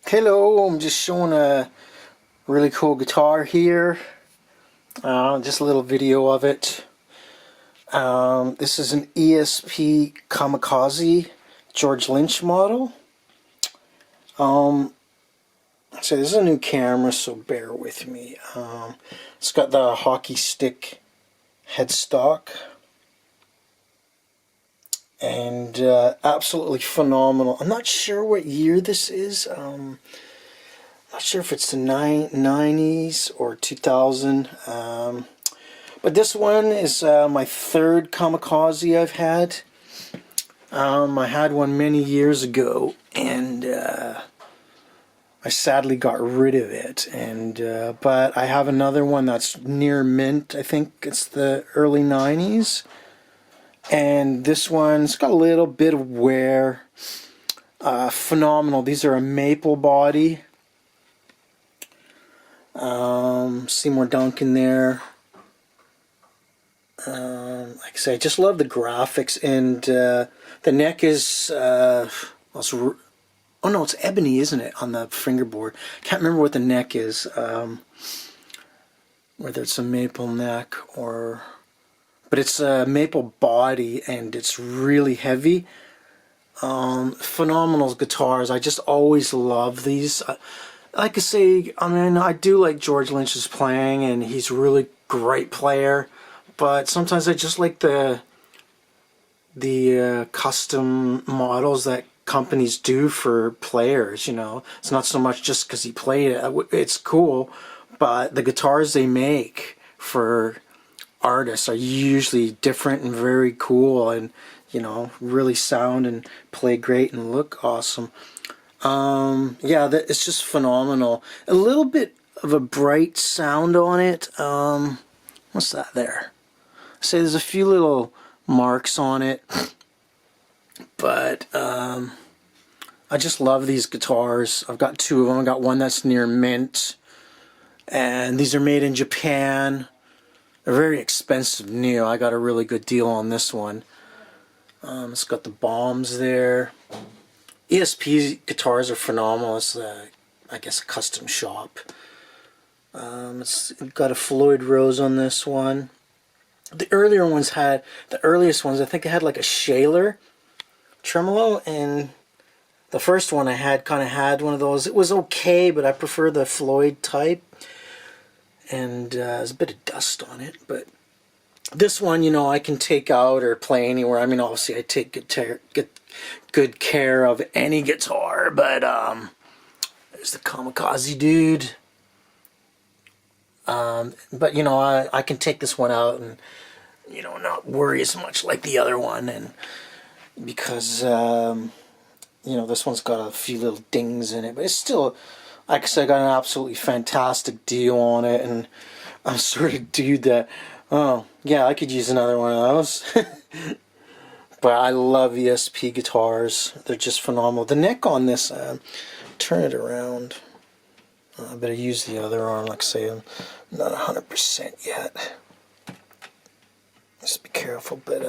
Hello, I'm just showing a really cool guitar here. Just a little video of it. This is an ESP Kamikazi George Lynch model. So this is a new camera, so bear with me. It's got the hockey stick headstock. And absolutely phenomenal. I'm not sure what year this is. Not sure if it's the 90s or 2000. But this one is my third Kamikazi I've had. I had one many years ago, and I sadly got rid of it. And but I have another one that's near mint. I think it's the early 90s. And this one's got a little bit of wear. Phenomenal. These are a maple body. Seymour Duncan there. Like I say, I just love the graphics, and the neck is oh no, it's ebony, isn't it, on the fingerboard? Can't remember what the neck is. Whether it's a maple neck or, but it's a maple body, and it's really heavy. Phenomenal guitars. I just always love these. Like I say, I mean, I do like George Lynch's playing, and he's a really great player. But sometimes I just like the custom models that companies do for players. You know, it's not so much just because he played it. It's cool, but the guitars they make for artists are usually different and very cool, and you know, really sound and play great and look awesome. Yeah, it's just phenomenal. A little bit of a bright sound on it. What's that there? So there's a few little marks on it, but I just love these guitars. I've got two of them. I've got one that's near mint, and these are made in Japan. They're very expensive new. I got a really good deal on this one. It's got the bombs there. ESP guitars are phenomenal. It's I guess a custom shop. It's got a Floyd Rose on this one. The earlier ones had, the earliest ones, I think it had like a Shaler tremolo, and the first one I had kind of had one of those. It was okay, but I prefer the Floyd type. And there's a bit of dust on it, but this one, you know, I can take out or play anywhere. I mean, obviously I take good care of any guitar, but there's the Kamikazi dude. But you know, I can take this one out and, you know, not worry as much like the other one, and because you know, this one's got a few little dings in it, but it's still, like I said, I got an absolutely fantastic deal on it, and I'm sort of dude that, oh yeah, I could use another one of those. But I love ESP guitars. They're just phenomenal. The neck on this, turn it around. I better use the other arm. Like I say, I'm not 100% yet. Just be careful. But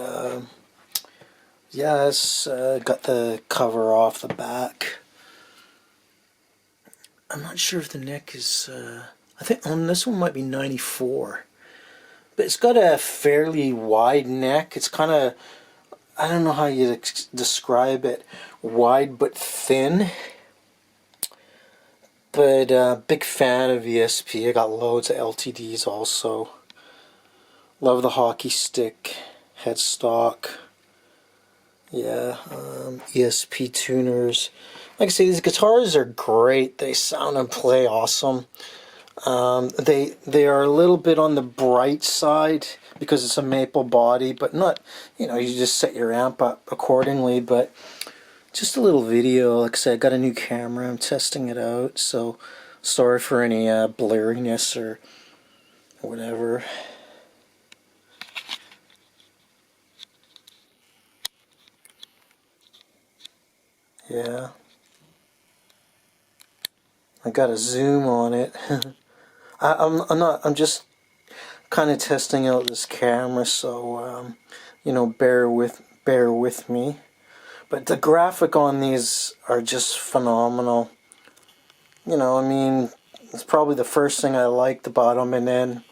yeah, it's got the cover off the back. I'm not sure if the neck is, I think on this one might be 94. But it's got a fairly wide neck. It's kind of, I don't know how you describe it, wide but thin. But big fan of ESP. I got loads of LTDs also. Love the hockey stick, headstock. Yeah, ESP tuners. Like I say, these guitars are great. They sound and play awesome. They are a little bit on the bright side because it's a maple body, but not, you know, you just set your amp up accordingly. But just a little video. Like I said, I got a new camera. I'm testing it out, so sorry for any blurriness or whatever. Yeah, I got a zoom on it. I'm just kind of testing out this camera, so you know, bear with me. But the graphic on these are just phenomenal. you know, I mean, it's probably the first thing I liked about them, and then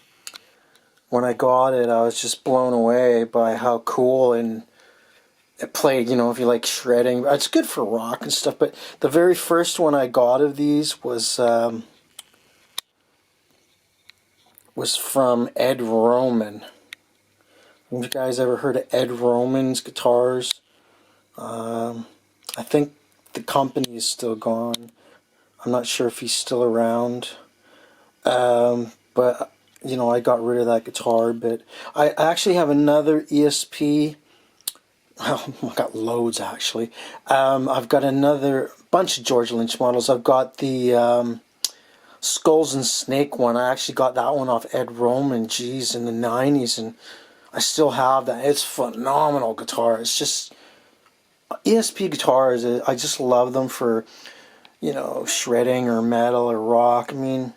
when I got it, I was just blown away by how cool and it played, you know, if you like shredding. It's good for rock and stuff, but the very first one I got of these was from Ed Roman. Have you guys ever heard of Ed Roman's guitars? I think the company is still gone. I'm not sure if he's still around. But, you know, I got rid of that guitar. But I actually have another ESP. Well, I've got loads, actually. I've got another bunch of George Lynch models. I've got the Skulls and Snake one. I actually got that one off Ed Roman, geez, in the 90s. And I still have that. It's a phenomenal guitar. It's just... ESP guitars, I just love them for, you know, shredding or metal or rock. I mean,